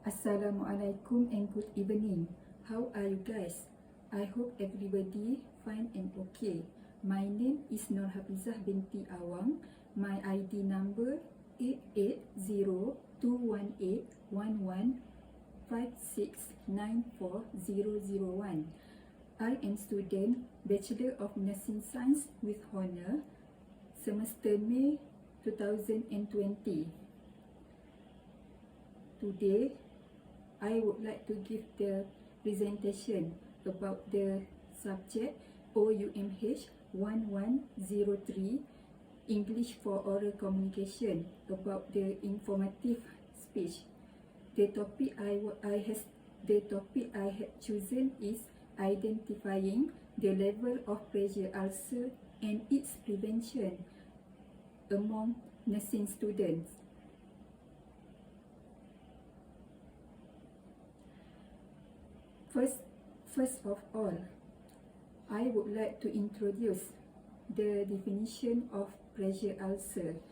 Assalamualaikum and good evening. How are you guys? I hope everybody fine and okay. My name is Nor Hafizah Binti Awang. My ID number 8802181156940001. I am student Bachelor of Nursing Science with Honor, semester May 2020. Today, I would like to give the presentation about the subject OUMH 1103 English for Oral Communication about the informative speech. The topic I had chosen is identifying the level of pressure ulcer and its prevention among nursing students. First of all, I would like to introduce the definition of pressure ulcer.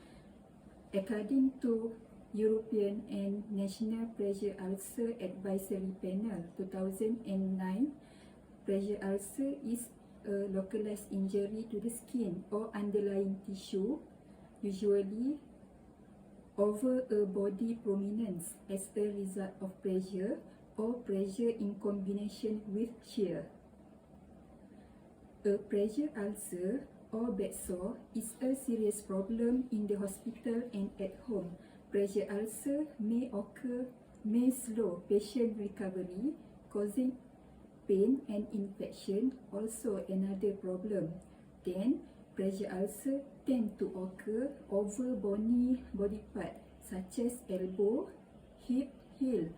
According to European and National Pressure Ulcer Advisory Panel 2009, pressure ulcer is a localized injury to the skin or underlying tissue, usually over a body prominence as a result of pressure or pressure in combination with shear. A pressure ulcer or bed sore is a serious problem in the hospital and at home. Pressure ulcer may slow patient recovery, causing pain and infection, also another problem. Then, pressure ulcer tend to occur over bony body part such as elbow, hip, heel,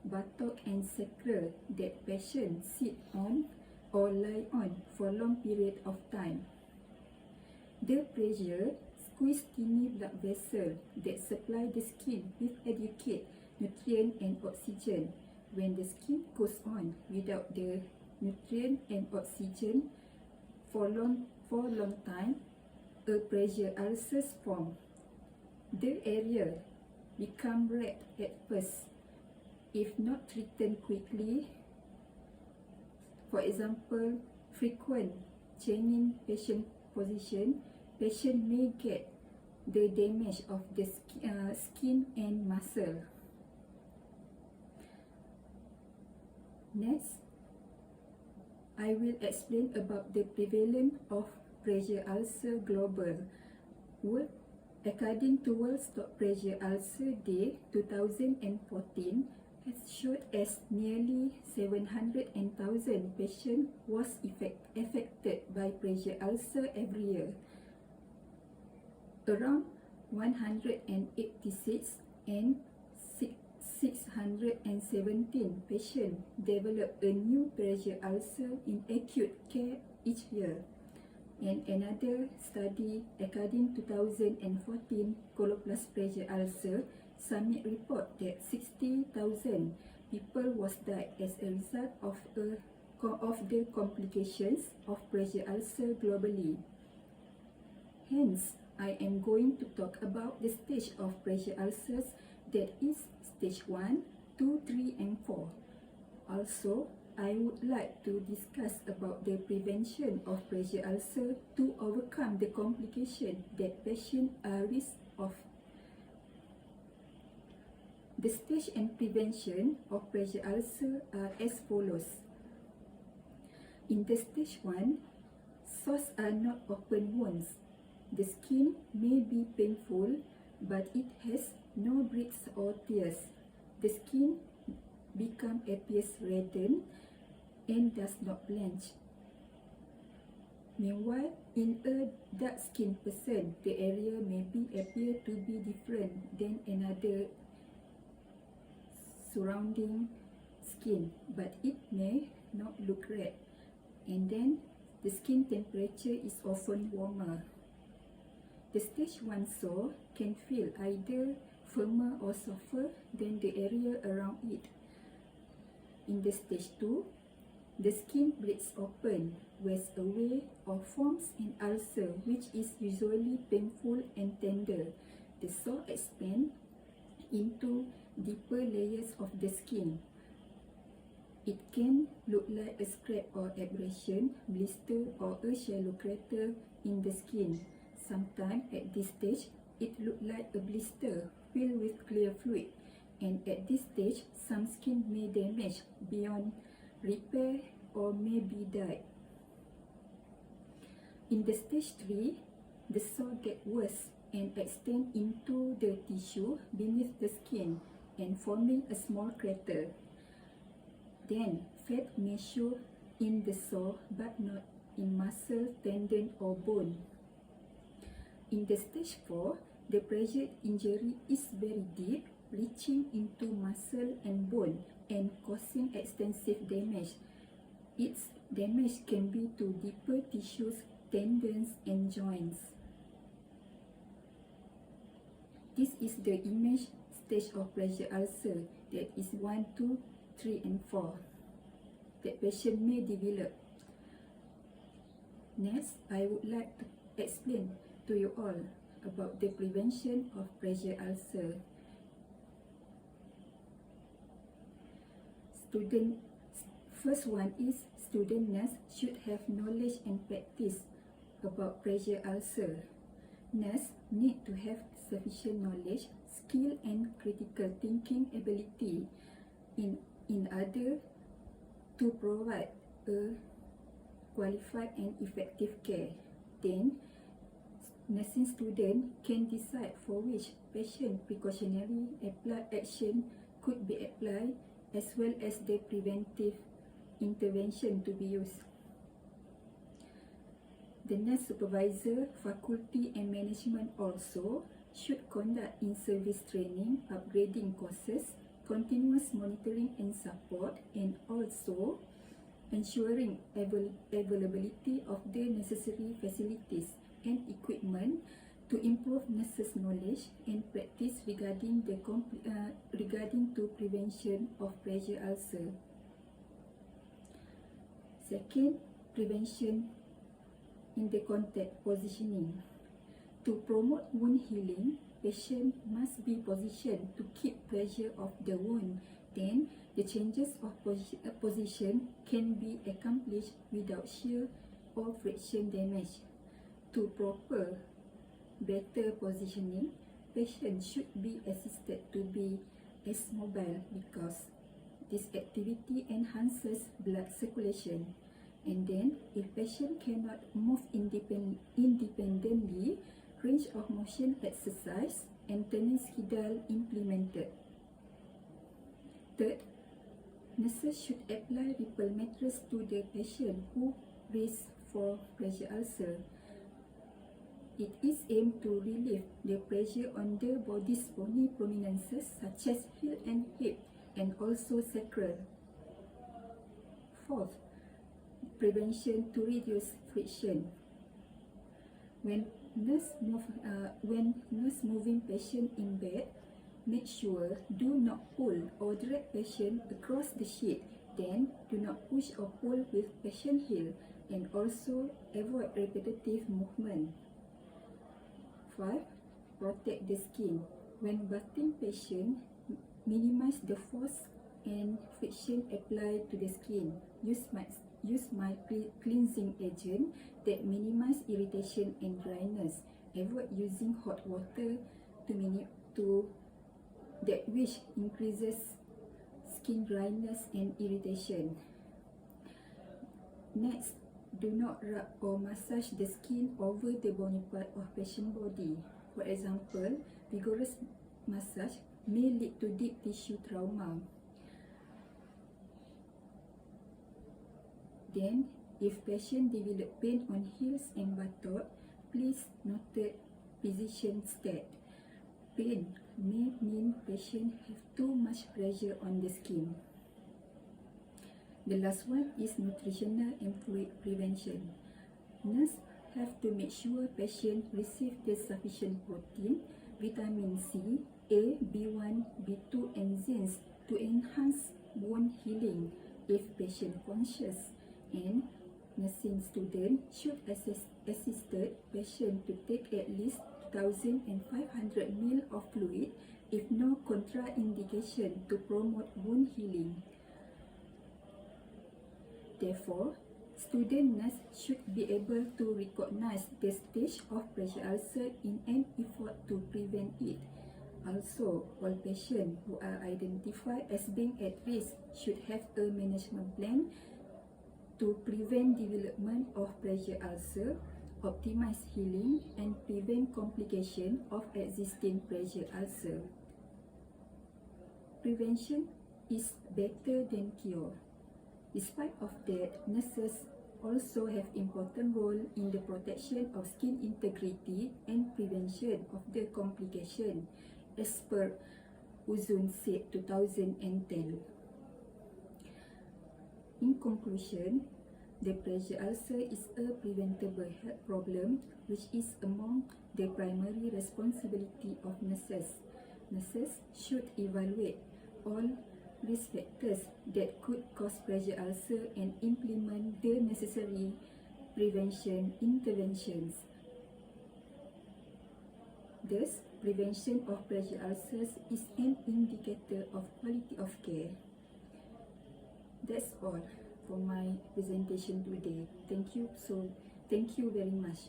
buttock and sacral that patients sit on or lie on for long period of time. The pressure squeeze tiny blood vessels that supply the skin with adequate nutrient and oxygen. When the skin goes on without the nutrient and oxygen for long time, a pressure ulcer forms. The area become red at first. If not treated quickly, for example, frequent changing patient position, patient may get the damage of the skin and muscle. Next, I will explain about the prevalence of pressure ulcer global. According to World Stop Pressure Ulcer Day 2014, has showed as nearly 700,000 patients was affected by pressure ulcer every year. Around 186 and 617 patients develop a new pressure ulcer in acute care each year. And another study, according to 2014 Coloplast Pressure Ulcer Summit report that 60,000 people was died as a result of the complications of pressure ulcer globally. Hence, I am going to talk about the stage of pressure ulcers, that is stage 1, 2, 3 and 4. Also, I would like to discuss about the prevention of pressure ulcer to overcome the complication that patients are at risk of. The stage and prevention of pressure ulcer are as follows. In the stage 1, sores are not open wounds. The skin may be painful, but it has no breaks or tears. The skin appears reddened and does not blanch. Meanwhile, in a dark-skinned person, the area may appear to be different than another surrounding skin, but it may not look red. And then, the skin temperature is often warmer. The stage 1 sore can feel either firmer or softer than the area around it. In the stage 2, the skin breaks open, wears away or forms an ulcer which is usually painful and tender. The sore expands into deeper layers of the skin. It can look like a scrap or abrasion, blister, or a shallow crater in the skin. Sometimes at this stage, it looks like a blister filled with clear fluid, and at this stage, some skin may damage beyond repair or may be dyed. In the stage 3, the sore gets worse and extend into the tissue beneath the skin and forming a small crater. Then, fat may show in the sore but not in muscle, tendon, or bone. In the stage 4, the pressure injury is very deep, reaching into muscle and bone and causing extensive damage. Its damage can be to deeper tissues, tendons, and joints. This is the image stage of pressure ulcer, that is 1, 2, 3, and 4 that patient may develop. Next, I would like to explain to you all about the prevention of pressure ulcer. First one is student nurse should have knowledge and practice about pressure ulcer. Nurse need to have sufficient knowledge, skill, and critical thinking ability in order to provide a qualified and effective care. Then, nursing student can decide for which patient precautionary action could be applied, as well as the preventive intervention to be used. The nurse supervisor, faculty, and management also should conduct in-service training, upgrading courses, continuous monitoring and support, and also ensuring availability of the necessary facilities and equipment to improve nurses' knowledge and practice regarding to prevention of pressure ulcer. Second, prevention in the contact positioning. To promote wound healing, patient must be positioned to keep pressure of the wound. Then, the changes of position can be accomplished without shear or friction damage. To better positioning, patient should be assisted to be as mobile because this activity enhances blood circulation. And then, if patient cannot move independently, range of motion exercise and turning skill implemented. Third, nurses should apply ripple mattress to the patient who risks for pressure ulcer. It is aimed to relieve the pressure on the body's bony prominences such as heel and hip, and also sacral. Fourth, prevention to reduce friction. When nurse moving patient in bed, make sure do not pull or drag patient across the sheet. Then do not push or pull with patient heel, and also avoid repetitive movement. 5. Protect the skin. When bathing patient, minimize the force and friction applied to the skin. Use my cleansing agent that minimize irritation and dryness. Avoid using hot water that which increases skin dryness and irritation. Next, do not rub or massage the skin over the bony part of patient body. For example, vigorous massage may lead to deep tissue trauma. Then, if patient develop pain on heels and buttock, please note physician stat. Pain may mean patient have too much pressure on the skin. The last one is nutritional and fluid prevention. Nurse have to make sure patient receive the sufficient protein, vitamin C, A, B1, B2, and zinc to enhance wound healing if patient conscious. And nursing student should assist patient to take at least 2,500 ml of fluid if no contraindication to promote wound healing. Therefore, student nurse should be able to recognize the stage of pressure ulcer in an effort to prevent it. Also, all patients who are identified as being at risk should have a management plan to prevent development of pressure ulcer, optimize healing, and prevent complication of existing pressure ulcer. Prevention is better than cure. Despite of that, nurses also have important role in the protection of skin integrity and prevention of the complication, as per UZUN 2010. In conclusion, the pressure ulcer is a preventable health problem which is among the primary responsibility of nurses. Nurses should evaluate all risk factors that could cause pressure ulcer and implement the necessary prevention interventions. Thus, prevention of pressure ulcers is an indicator of quality of care. That's all for my presentation today. Thank you very much.